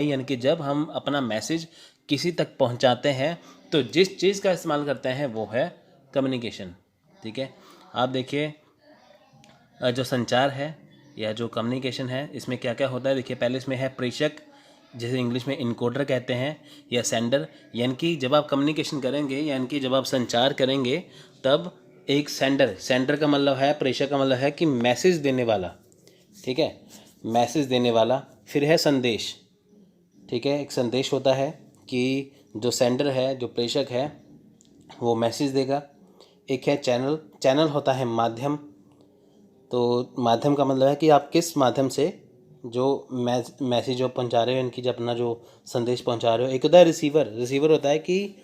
यानी कि जब हम अपना मैसेज किसी तक पहुंचाते हैं तो जिस चीज़ का इस्तेमाल करते हैं वो है कम्युनिकेशन। ठीक है, आप देखिए जो संचार है या जो कम्युनिकेशन है इसमें क्या क्या होता है। देखिए पहले इसमें है प्रेषक, जिसे इंग्लिश में इनकोडर कहते हैं, या सेंडर। यानी कि जब आप कम्युनिकेशन करेंगे, यानी कि जब आप संचार करेंगे, तब एक सेंडर का मतलब है, प्रेषक का मतलब है कि मैसेज देने वाला। ठीक है, मैसेज देने वाला। फिर है संदेश। ठीक है, एक संदेश होता है कि जो सेंडर है, जो प्रेषक है, वो मैसेज देगा। एक है चैनल। चैनल होता है माध्यम। तो माध्यम का मतलब है कि आप किस माध्यम से जो मैसेज जो पहुंचा रहे हो, इनकी जब अपना जो संदेश पहुंचा रहे हो। एक होता है रिसीवर। रिसीवर होता है कि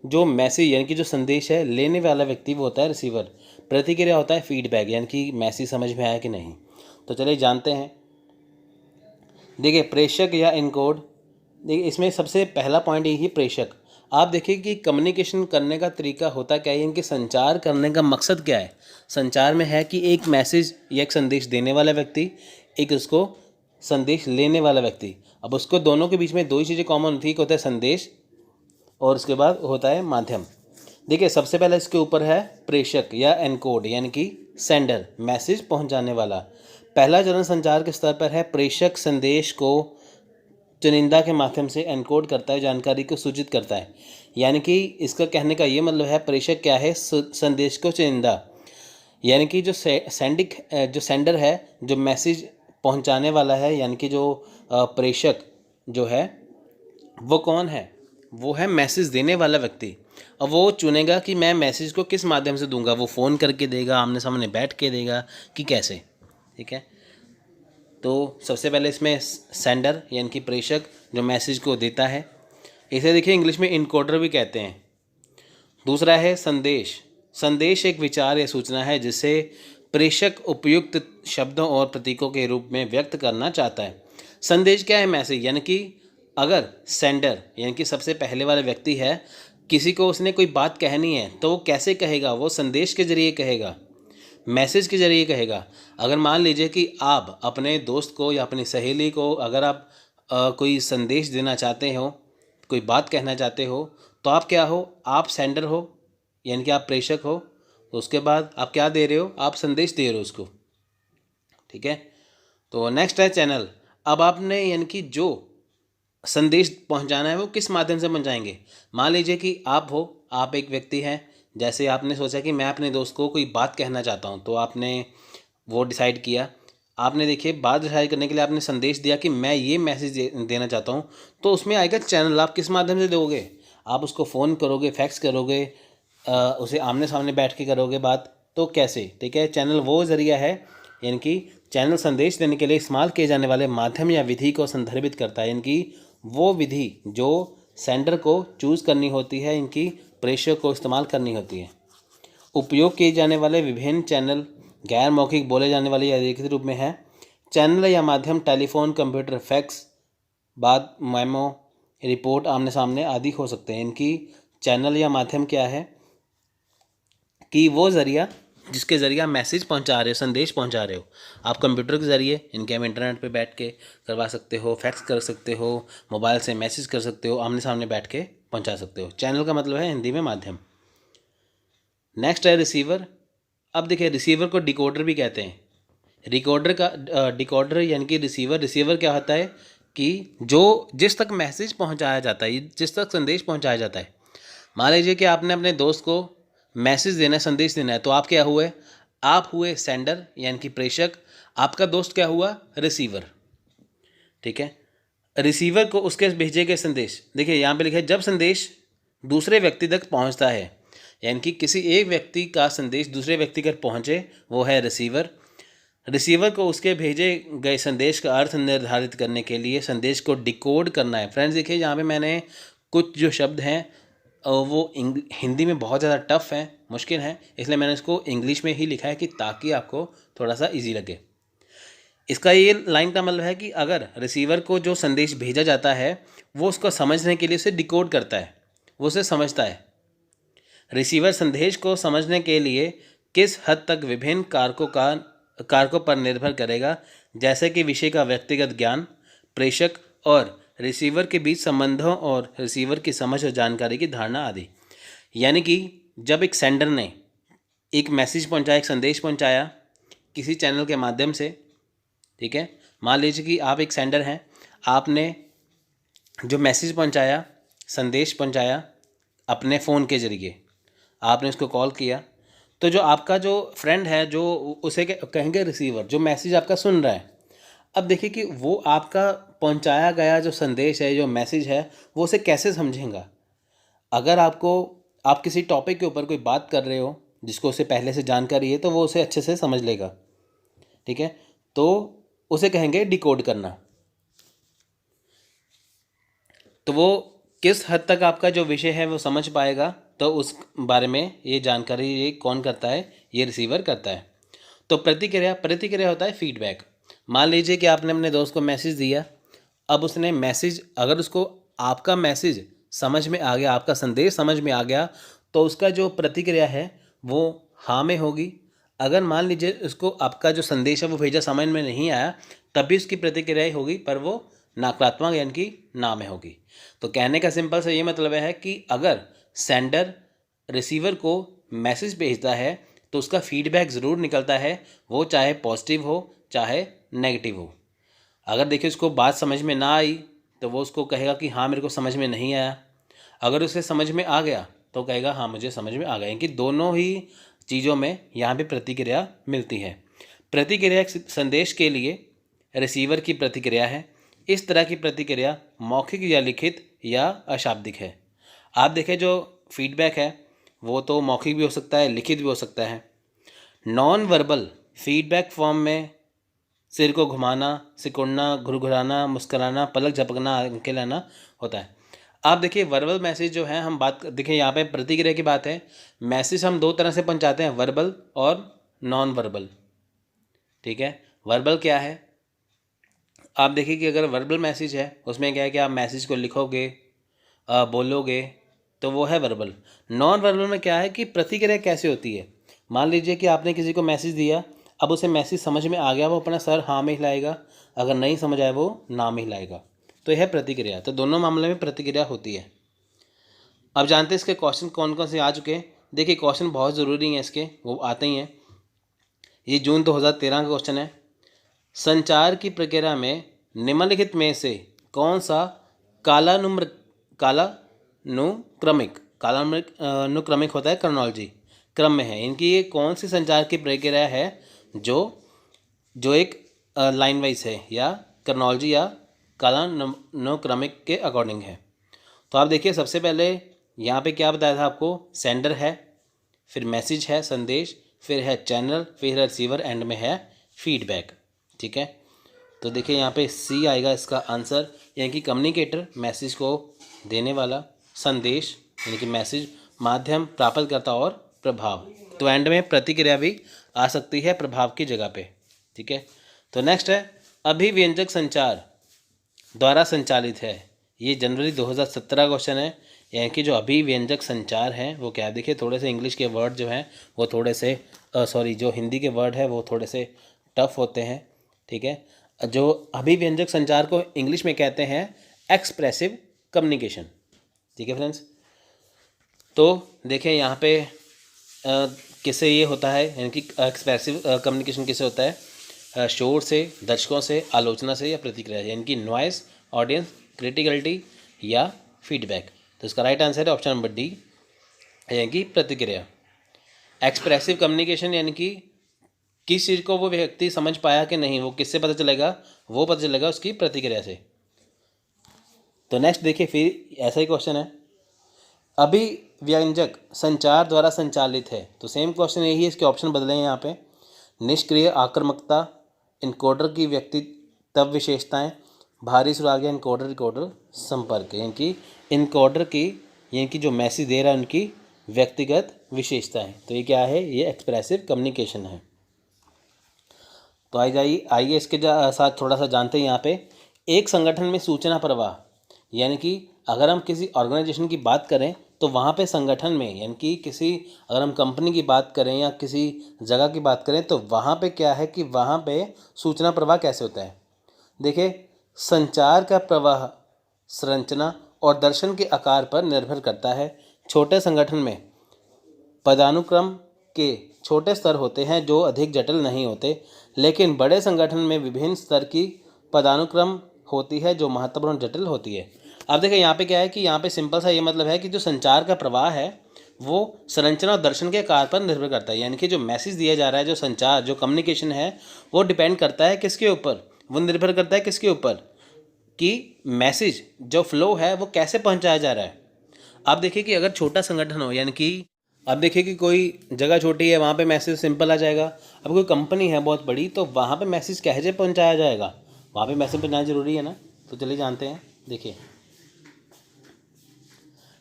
जो मैसेज यानी कि जो संदेश है लेने वाला व्यक्ति, वो होता है रिसीवर। प्रतिक्रिया होता है फीडबैक, यानी कि मैसेज समझ में आया कि नहीं। तो चलिए जानते हैं। देखिए प्रेषक या इनकोड, देखिए इसमें सबसे पहला पॉइंट यही प्रेषक। आप देखिए कि कम्युनिकेशन करने का तरीका होता क्या है, इनके संचार करने का मकसद क्या है। संचार में है कि एक मैसेज या एक संदेश देने वाला व्यक्ति, एक उसको संदेश लेने वाला व्यक्ति। अब उसको दोनों के बीच में दो ही चीज़ें कॉमन होती है, एक होता है संदेश और उसके बाद होता है माध्यम। देखिए सबसे पहले इसके ऊपर है प्रेषक या एनकोड, यानी कि सेंडर, मैसेज पहुंचाने वाला। पहला चरण संचार के स्तर पर है। प्रेषक संदेश को चुनिंदा के माध्यम से एनकोड करता है, जानकारी को सूचित करता है। यानी कि इसका कहने का ये मतलब है, प्रेषक क्या है, संदेश को चुनिंदा, यानी कि जो जो सेंडर है, जो मैसेज पहुंचाने वाला है, यानी कि जो प्रेषक जो है वो कौन है, वो है मैसेज देने वाला व्यक्ति। अब वो चुनेगा कि मैं मैसेज को किस माध्यम से दूंगा। वो फ़ोन करके देगा, आमने सामने बैठ के देगा, कि कैसे। ठीक है, तो सबसे पहले इसमें सेंडर यानी कि प्रेषक जो मैसेज को देता है, इसे देखिए इंग्लिश में इनकोडर भी कहते हैं। दूसरा है संदेश। संदेश एक विचार या सूचना है जिसे प्रेषक उपयुक्त शब्दों और प्रतीकों के रूप में व्यक्त करना चाहता है। संदेश क्या है, मैसेज। यानी कि अगर सेंडर यानी कि सबसे पहले वाला व्यक्ति है, किसी को उसने कोई बात कहनी है तो वो कैसे कहेगा, वो संदेश के जरिए कहेगा, मैसेज के जरिए कहेगा। अगर मान लीजिए कि आप अपने दोस्त को या अपनी सहेली को अगर आप कोई संदेश देना चाहते हो, कोई बात कहना चाहते हो, तो आप क्या हो, आप सेंडर हो, यानी कि आप प्रेषक हो। तो उसके बाद आप क्या दे रहे हो, आप संदेश दे रहे हो उसको। ठीक है, तो नेक्स्ट है चैनल। अब आपने यानी कि जो संदेश पहुंचाना है वो किस माध्यम से पहुंचाएंगे। मान लीजिए कि आप हो, आप एक व्यक्ति हैं, जैसे आपने सोचा कि मैं अपने दोस्त को कोई बात कहना चाहता हूं, तो आपने वो डिसाइड किया। आपने देखिए बात डिसाइड करने के लिए आपने संदेश दिया कि मैं ये मैसेज देना चाहता हूं, तो उसमें आएगा चैनल। आप किस माध्यम से दोगे, आप उसको फ़ोन करोगे, फैक्स करोगे, उसे आमने सामने बैठ के करोगे बात, तो कैसे। ठीक है, चैनल वो ज़रिया है, यानी कि चैनल संदेश देने के लिए इस्तेमाल किए जाने वाले माध्यम या विधि को संदर्भित करता है। यानी कि वो विधि जो सेंडर को चूज़ करनी होती है, इनकी प्रेषक को इस्तेमाल करनी होती है। उपयोग किए जाने वाले विभिन्न चैनल गैर मौखिक बोले जाने वाले या लिखित रूप में है। चैनल या माध्यम टेलीफोन, कंप्यूटर, फैक्स, बात, मेमो, रिपोर्ट, आमने सामने आदि हो सकते हैं। इनकी चैनल या माध्यम क्या है कि वो ज़रिया जिसके ज़रिए आप मैसेज पहुंचा रहे हो, संदेश पहुंचा रहे हो। आप कंप्यूटर के ज़रिए, इनके हम इंटरनेट पे बैठ के करवा सकते हो, फैक्स कर सकते हो, मोबाइल से मैसेज कर सकते हो, आमने सामने बैठ के पहुंचा सकते हो। चैनल का मतलब है हिंदी में माध्यम। नेक्स्ट है रिसीवर। अब देखिए रिसीवर को डिकोडर भी कहते हैं। डिकोडर यानी कि रिसीवर। रिसीवर क्या होता है कि जो जिस तक मैसेज पहुंचाया जाता है, जिस तक संदेश पहुंचाया जाता है। मान लीजिए कि आपने अपने दोस्त को मैसेज देना है, संदेश देना है, तो आप क्या हुए, आप हुए सेंडर यानी कि प्रेषक, आपका दोस्त क्या हुआ, रिसीवर। ठीक है, रिसीवर को उसके भेजे गए संदेश, देखिए यहाँ पे लिखा है जब संदेश दूसरे व्यक्ति तक पहुँचता है, यानी कि किसी एक व्यक्ति का संदेश दूसरे व्यक्ति तक पहुँचे, वो है रिसीवर। रिसीवर को उसके भेजे गए संदेश का अर्थ निर्धारित करने के लिए संदेश को डिकोड करना है। फ्रेंड्स देखिए यहाँ पे मैंने कुछ जो शब्द हैं वो हिंदी में बहुत ज़्यादा टफ है, मुश्किल है, इसलिए मैंने इसको इंग्लिश में ही लिखा है कि ताकि आपको थोड़ा सा इजी लगे। इसका ये लाइन का मतलब है कि अगर रिसीवर को जो संदेश भेजा जाता है वो उसको समझने के लिए उसे डिकोड करता है, वो उसे समझता है। रिसीवर संदेश को समझने के लिए किस हद तक विभिन्न कारकों पर निर्भर करेगा, जैसे कि विषय का व्यक्तिगत ज्ञान, प्रेषक और रिसीवर के बीच संबंधों और रिसीवर की समझ और जानकारी की धारणा आदि। यानी कि जब एक सेंडर ने एक मैसेज पहुंचाया, एक संदेश पहुंचाया किसी चैनल के माध्यम से, ठीक है, मान लीजिए कि आप एक सेंडर हैं, आपने जो मैसेज पहुंचाया, संदेश पहुंचाया अपने फ़ोन के ज़रिए, आपने उसको कॉल किया, तो जो आपका जो फ्रेंड है, जो उसे कहेंगे रिसीवर, जो मैसेज आपका सुन रहा है, अब देखिए कि वो आपका पहुंचाया गया जो संदेश है, जो मैसेज है, वो उसे कैसे समझेगा। अगर आप किसी टॉपिक के ऊपर कोई बात कर रहे हो जिसको उसे पहले से जानकारी है, तो वो उसे अच्छे से समझ लेगा, ठीक है, तो उसे कहेंगे डिकोड करना। तो वो किस हद तक आपका जो विषय है वो समझ पाएगा, तो उस बारे में ये जानकारी ये कौन करता है, ये रिसीवर करता है। तो प्रतिक्रिया होता है फीडबैक। मान लीजिए कि आपने अपने दोस्त को मैसेज दिया, अब उसने मैसेज, अगर उसको आपका मैसेज समझ में आ गया, आपका संदेश समझ में आ गया, तो उसका जो प्रतिक्रिया है वो हाँ में होगी। अगर मान लीजिए उसको आपका जो संदेश है वो भेजा समझ में नहीं आया, तब भी उसकी प्रतिक्रिया होगी, पर वो नकारात्मक यानी कि ना में होगी। तो कहने का सिंपल सा ये मतलब है कि अगर सेंडर रिसीवर को मैसेज भेजता है तो उसका फीडबैक ज़रूर निकलता है, वो चाहे पॉजिटिव हो चाहे नेगेटिव हो। अगर देखिए उसको बात समझ में ना आई तो वो उसको कहेगा कि हाँ मेरे को समझ में नहीं आया। अगर उसे समझ में आ गया तो कहेगा हाँ मुझे समझ में आ गया। यानी कि दोनों ही चीज़ों में यहाँ पे प्रतिक्रिया मिलती है। प्रतिक्रिया एक संदेश के लिए रिसीवर की प्रतिक्रिया है। इस तरह की प्रतिक्रिया मौखिक या लिखित या अशाब्दिक है। आप देखें जो फीडबैक है वो तो मौखिक भी हो सकता है, लिखित भी हो सकता है। नॉन वर्बल फीडबैक फॉर्म में सिर को घुमाना, सिकुड़ना, घुरघुराना, मुस्कुराना, पलक झपकना, आंखें लाना होता है। आप देखिए वर्बल मैसेज जो है, हम बात देखिए यहाँ पे प्रतिक्रिया की बात है। मैसेज हम दो तरह से पहुँचाते हैं, वर्बल और नॉन वर्बल, ठीक है। वर्बल क्या है, आप देखिए कि अगर वर्बल मैसेज है उसमें क्या है कि आप मैसेज को लिखोगे, बोलोगे, तो वो है वर्बल। नॉन वर्बल में क्या है कि प्रतिक्रिया कैसे होती है। मान लीजिए कि आपने किसी को मैसेज दिया, अब उसे मैसेज समझ में आ गया, वो अपना सर हाँ में हिलाएगा, अगर नहीं समझ आए वो ना में हिलाएगा, तो यह है प्रतिक्रिया। तो दोनों मामले में प्रतिक्रिया होती है। अब जानते हैं इसके क्वेश्चन कौन कौन से आ चुके हैं। देखिए क्वेश्चन बहुत ज़रूरी हैं इसके, वो आते ही हैं। ये जून 2013 का क्वेश्चन है। संचार की प्रक्रिया में निम्नलिखित में से कौन सा कालानुक्रमिक होता है, क्रोनोलॉजी क्रम में है। इनकी ये कौन सी संचार की प्रक्रिया है जो जो एक लाइन वाइज है या क्रोनोलॉजी या कालानुक्रमिक के अकॉर्डिंग है। तो आप देखिए सबसे पहले यहाँ पे क्या बताया था आपको, सेंडर है, फिर मैसेज है, संदेश, फिर है चैनल, फिर है रिसीवर, एंड में है फीडबैक, ठीक है। तो देखिए यहाँ पे सी आएगा इसका आंसर, यानी कि कम्युनिकेटर मैसेज को देने वाला, संदेश यानी कि मैसेज, माध्यम प्राप्तकर्ता और प्रभाव। तो एंड में प्रतिक्रिया भी आ सकती है प्रभाव की जगह पे, ठीक है। तो नेक्स्ट है अभिव्यंजक संचार द्वारा संचालित है। ये जनवरी 2017 क्वेश्चन है। यानी कि जो अभिव्यंजक संचार है वो क्या है, देखिए थोड़े से इंग्लिश के वर्ड जो हैं वो थोड़े से जो हिंदी के वर्ड है वो थोड़े से टफ होते हैं, ठीक है। जो अभिव्यंजक संचार को इंग्लिश में कहते हैं एक्सप्रेसिव कम्युनिकेशन, ठीक है फ्रेंड्स। तो देखें यहाँ पे किससे ये होता है, यानी कि एक्सप्रेसिव कम्युनिकेशन किससे होता है, शोर से, दर्शकों से, आलोचना से या प्रतिक्रिया, यानी कि नॉइस, ऑडियंस, क्रिटिकलिटी या फीडबैक। तो इसका राइट आंसर है ऑप्शन नंबर डी, यानी कि प्रतिक्रिया। एक्सप्रेसिव कम्युनिकेशन यानी कि किस चीज़ को वो व्यक्ति समझ पाया कि नहीं, वो किससे पता चलेगा, वो पता चलेगा उसकी प्रतिक्रिया से। तो नेक्स्ट देखिए फिर ऐसा ही क्वेश्चन है, अभिव्यंजक संचार द्वारा संचालित है। तो सेम क्वेश्चन यही है, इसके ऑप्शन बदले हैं यहाँ पे। निष्क्रिय आक्रामकता, इनकोडर की व्यक्तित्व विशेषताएं, भारी सुराग, इनकोडर रिकॉर्डर संपर्क, यानी कि इनकोडर की यानी कि जो मैसेज दे रहा है उनकी व्यक्तिगत विशेषताएं। तो ये क्या है, ये एक्सप्रेसिव कम्युनिकेशन है। तो आइए इसके साथ थोड़ा सा जानते हैं यहाँ पे। एक संगठन में सूचना प्रवाह, यानी कि अगर हम किसी ऑर्गेनाइजेशन की बात करें तो वहाँ पे संगठन में, यानी कि अगर हम कंपनी की बात करें या किसी जगह की बात करें तो वहाँ पे क्या है कि वहाँ पे सूचना प्रवाह कैसे होता है। देखिए संचार का प्रवाह संरचना और दर्शन के आकार पर निर्भर करता है। छोटे संगठन में पदानुक्रम के छोटे स्तर होते हैं जो अधिक जटिल नहीं होते, लेकिन बड़े संगठन में विभिन्न स्तर की पदानुक्रम होती है जो महत्वपूर्ण जटिल होती है। अब देखिए यहाँ पे क्या है कि यहाँ पे सिंपल सा ये मतलब है कि जो संचार का प्रवाह है वो संरचना और दर्शन के आकार पर निर्भर करता है। यानी कि जो मैसेज दिया जा रहा है, जो संचार, जो कम्युनिकेशन है, वो डिपेंड करता है किसके ऊपर, वो निर्भर करता है किसके ऊपर कि मैसेज जो फ्लो है वो कैसे पहुंचाया जा रहा है। आप देखिए कि अगर छोटा संगठन हो, यानी कि आप देखिए कि कोई जगह छोटी है, वहाँ पे मैसेज सिंपल आ जाएगा। अब कोई कंपनी है बहुत बड़ी, तो वहाँ पे मैसेज कैसे पहुंचाया जाएगा, वहाँ पे मैसेज पहुंचाना जरूरी है ना। तो चलिए जानते हैं। देखिए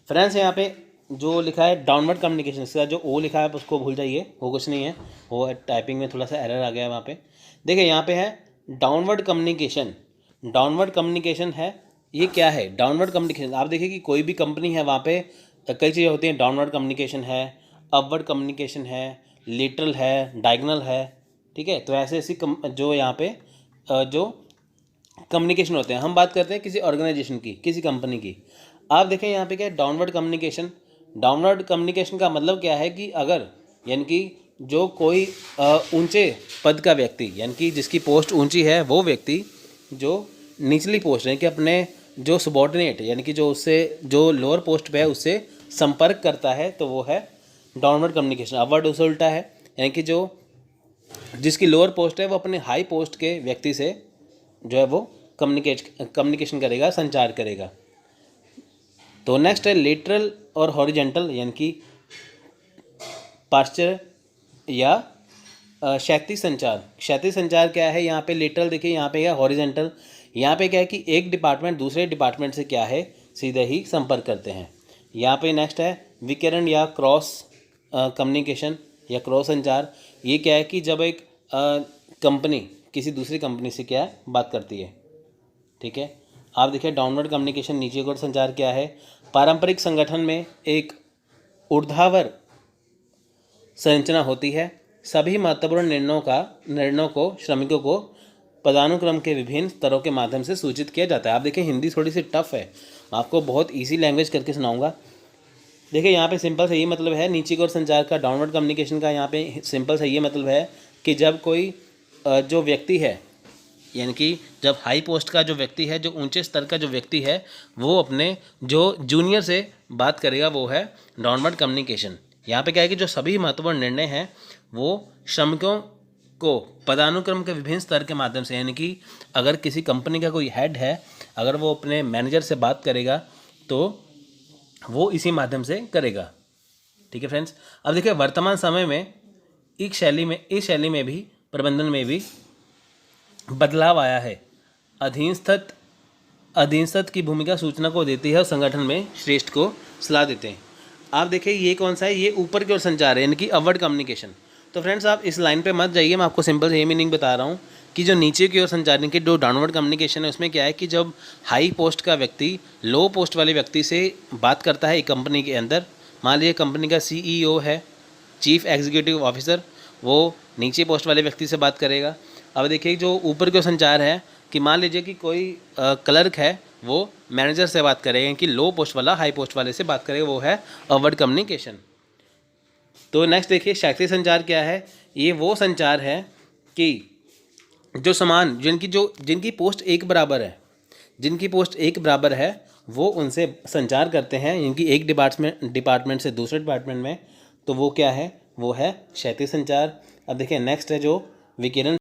फ्रेंड्स, यहाँ पे जो लिखा है डाउनवर्ड कम्युनिकेशन, इसका जो ओ लिखा है उसको भूल जाइए, वो कुछ नहीं है, वो टाइपिंग में थोड़ा सा एरर आ गया है वहाँ पे। देखिए यहाँ पे है डाउनवर्ड कम्युनिकेशन। डाउनवर्ड कम्युनिकेशन है, ये क्या है डाउनवर्ड कम्युनिकेशन। आप देखिए कि कोई भी कंपनी है वहाँ पे कई चीज़ें होती हैं। डाउनवर्ड कम्युनिकेशन है, अपवर्ड कम्युनिकेशन है, लेटरल है, डायगोनल है, ठीक है। तो ऐसे ऐसी जो यहाँ पे जो कम्युनिकेशन होते हैं। हम बात करते हैं किसी ऑर्गेनाइजेशन की, किसी कंपनी की। आप देखें यहाँ पे क्या है डाउनवर्ड कम्युनिकेशन। डाउनवर्ड कम्युनिकेशन का मतलब क्या है कि अगर, यानी कि जो कोई ऊंचे पद का व्यक्ति, यानी कि जिसकी पोस्ट ऊंची है, वो व्यक्ति जो निचली पोस्ट है कि अपने जो सबॉर्डिनेट, यानी कि जो उससे जो लोअर पोस्ट पे है उससे संपर्क करता है, तो वो है डाउनवर्ड कम्युनिकेशन। अपवर्ड उससे उल्टा है, यानी कि जो जिसकी लोअर पोस्ट है वो अपने हाई पोस्ट के व्यक्ति से जो है वो कम्युनिकेशन करेगा, संचार करेगा। तो नेक्स्ट है लेटरल और हॉरिजेंटल, यानी कि पाश्चर या क्षैतिज संचार। क्षैतिज संचार क्या है, यहाँ पे लेटरल देखिए, यहाँ पे क्या हॉरिजेंटल, यहाँ पे क्या है कि एक डिपार्टमेंट दूसरे डिपार्टमेंट से क्या है सीधे ही संपर्क करते हैं। यहाँ पे नेक्स्ट है विकिरण या क्रॉस कम्युनिकेशन या क्रॉस संचार। ये क्या है कि जब एक कंपनी किसी दूसरी कंपनी से क्या बात करती है, ठीक है। आप देखिए डाउनवर्ड कम्युनिकेशन, नीचे की ओर संचार क्या है। पारंपरिक संगठन में एक ऊर्ध्वाधर संरचना होती है। सभी महत्वपूर्ण निर्णयों को श्रमिकों को पदानुक्रम के विभिन्न स्तरों के माध्यम से सूचित किया जाता है। आप देखिए हिंदी थोड़ी सी टफ है, आपको बहुत इजी लैंग्वेज करके सुनाऊंगा। देखिए यहाँ पे सिंपल से ये मतलब है नीचे की ओर संचार का, डाउनवर्ड कम्युनिकेशन का यहाँ पे सिंपल से ये मतलब है कि जब कोई जो व्यक्ति है, यानी कि जब हाई पोस्ट का जो व्यक्ति है, जो ऊंचे स्तर का जो व्यक्ति है, वो अपने जो जूनियर से बात करेगा, वो है डाउनवर्ड कम्युनिकेशन। यहाँ पे क्या है कि जो सभी महत्वपूर्ण निर्णय हैं वो श्रमिकों को पदानुक्रम के विभिन्न स्तर के माध्यम से, यानी कि अगर किसी कंपनी का कोई हेड है, अगर वो अपने मैनेजर से बात करेगा तो वो इसी माध्यम से करेगा, ठीक है फ्रेंड्स। अब देखिए वर्तमान समय में इस शैली में भी प्रबंधन में भी बदलाव आया है। अधीनस्थ की भूमिका सूचना को देती है और संगठन में श्रेष्ठ को सलाह देते हैं। आप देखिए ये कौन सा है, ये ऊपर की ओर संचार है, यानी कि अपवर्ड कम्युनिकेशन। तो फ्रेंड्स आप इस लाइन पे मत जाइए, मैं आपको सिंपल से ये मीनिंग बता रहा हूँ कि जो नीचे की ओर संचार, यानी कि जो डाउनवर्ड कम्युनिकेशन है, उसमें क्या है कि जब हाई पोस्ट का व्यक्ति लो पोस्ट वाले व्यक्ति से बात करता है एक कंपनी के अंदर, मान लीजिए कंपनी का CEO है, चीफ एग्जीक्यूटिव ऑफिसर, वो नीचे पोस्ट वाले व्यक्ति से बात करेगा। अब देखिए जो ऊपर की ओर संचार है कि मान लीजिए कि कोई क्लर्क है, वो मैनेजर से बात करेगा, कि लो पोस्ट वाला हाई पोस्ट वाले से बात करेगा, वो है अपवर्ड कम्युनिकेशन। तो नेक्स्ट देखिए क्षैतिज संचार क्या है। ये वो संचार है कि जो समान, जिनकी पोस्ट एक बराबर है, वो उनसे संचार करते हैं, इनकी एक डिपार्टमेंट से दूसरे डिपार्टमेंट में, तो वो क्या है, वो है क्षैतिज संचार। अब देखिए नेक्स्ट है जो विकिरण